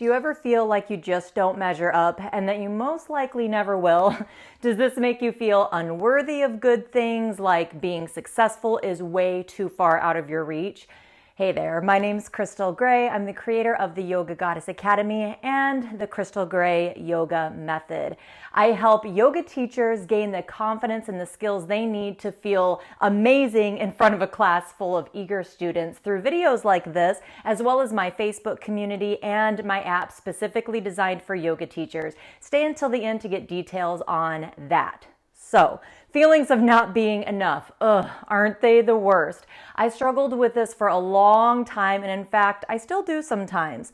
Do you ever feel like you just don't measure up and that you most likely never will? Does this make you feel unworthy of good things, like being successful is way too far out of your reach? Hey there, my name's Crystal Gray. I'm the creator of the Yoga Goddess Academy and the Crystal Gray Yoga Method. I help yoga teachers gain the confidence and the skills they need to feel amazing in front of a class full of eager students through videos like this, as well as my Facebook community and my app specifically designed for yoga teachers. Stay until the end to get details on that. So, feelings of not being enough. Aren't they the worst? I struggled with this for a long time, and in fact, I still do sometimes.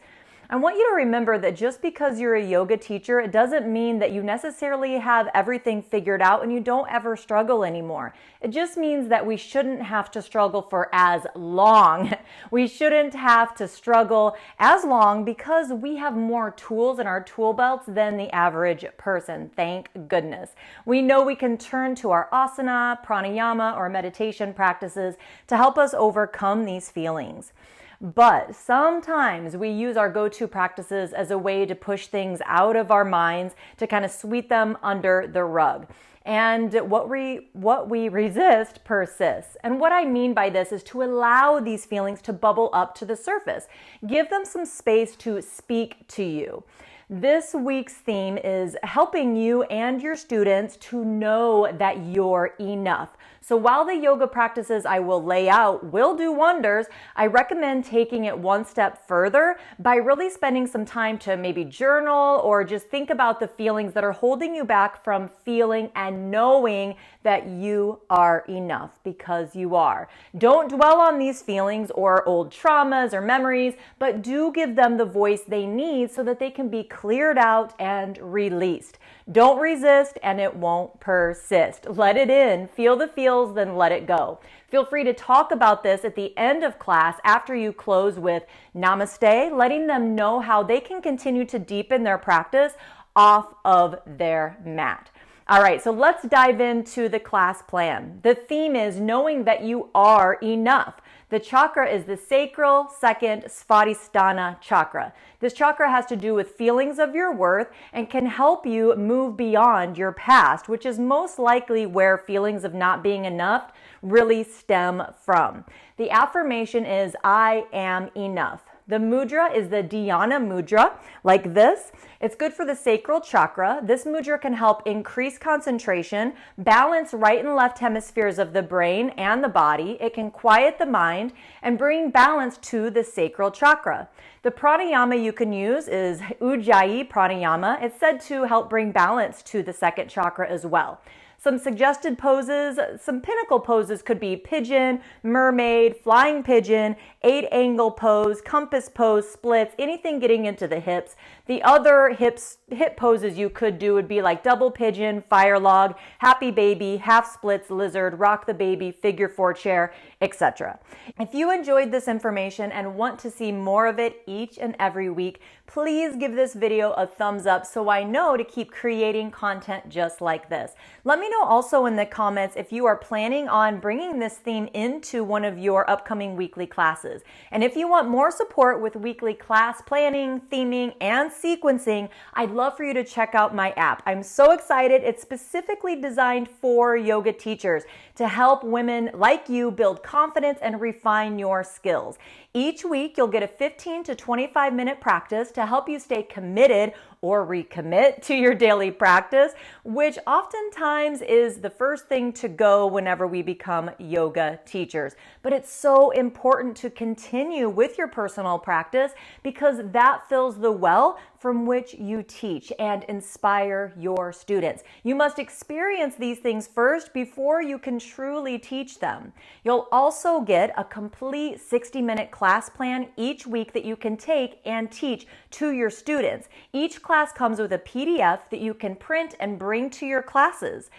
I want you to remember that just because you're a yoga teacher, it doesn't mean that you necessarily have everything figured out and you don't ever struggle anymore. It just means that we shouldn't have to struggle for as long. We shouldn't have to struggle as long because we have more tools in our tool belts than the average person. Thank goodness. We know we can turn to our asana, pranayama, or meditation practices to help us overcome these feelings. But sometimes we use our go-to practices as a way to push things out of our minds, to kind of sweep them under the rug. And what we resist persists. And what I mean by this is to allow these feelings to bubble up to the surface. Give them some space to speak to you. This week's theme is helping you and your students to know that you're enough. So while the yoga practices I will lay out will do wonders, I recommend taking it one step further by really spending some time to maybe journal or just think about the feelings that are holding you back from feeling and knowing that you are enough, because you are. Don't dwell on these feelings or old traumas or memories, but do give them the voice they need so that they can be cleared out and released. Don't resist and it won't persist. Let it in, feel the feels, then let it go. Feel free to talk about this at the end of class after you close with namaste, letting them know how they can continue to deepen their practice off of their mat. All right, so let's dive into the class plan. The theme is knowing that you are enough. The chakra is the sacral second Svadhisthana chakra. This chakra has to do with feelings of your worth and can help you move beyond your past, which is most likely where feelings of not being enough really stem from. The affirmation is, I am enough. The mudra is the dhyana mudra, like this. It's good for the sacral chakra. This mudra can help increase concentration, balance right and left hemispheres of the brain and the body. It can quiet the mind and bring balance to the sacral chakra. The pranayama you can use is Ujjayi pranayama. It's said to help bring balance to the second chakra as well. Some suggested poses, some pinnacle poses could be pigeon, mermaid, flying pigeon, 8-angle pose, compass pose, splits, anything getting into the hips. The other hip poses you could do would be like double pigeon, fire log, happy baby, half splits, lizard, rock the baby, figure 4 chair, etc. If you enjoyed this information and want to see more of it each and every week, please give this video a thumbs up so I know to keep creating content just like this. Let me know also in the comments if you are planning on bringing this theme into one of your upcoming weekly classes. And if you want more support with weekly class planning, theming, and sequencing, I'd love for you to check out my app. I'm so excited. It's specifically designed for yoga teachers to help women like you build confidence and refine your skills. Each week, you'll get a 15 to 25 minute practice to help you stay committed or recommit to your daily practice, which oftentimes is the first thing to go whenever we become yoga teachers. But it's so important to continue with your personal practice because that fills the well from which you teach and inspire your students. You must experience these things first before you can truly teach them. You'll also get a complete 60-minute class plan each week that you can take and teach to your students. Each class comes with a PDF that you can print and bring to your classes.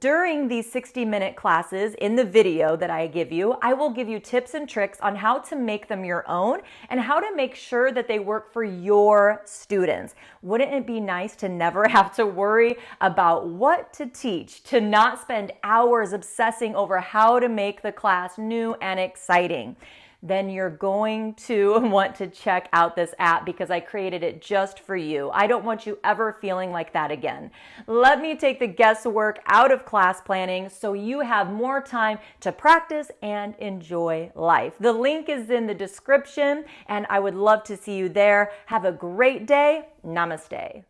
During these 60-minute classes in the video that I give you, I will give you tips and tricks on how to make them your own and how to make sure that they work for your students. Wouldn't it be nice to never have to worry about what to teach, to not spend hours obsessing over how to make the class new and exciting? then you're going to want to check out this app because I created it just for you. I don't want you ever feeling like that again. Let me take the guesswork out of class planning so you have more time to practice and enjoy life. The link is in the description, and I would love to see you there. Have a great day. Namaste.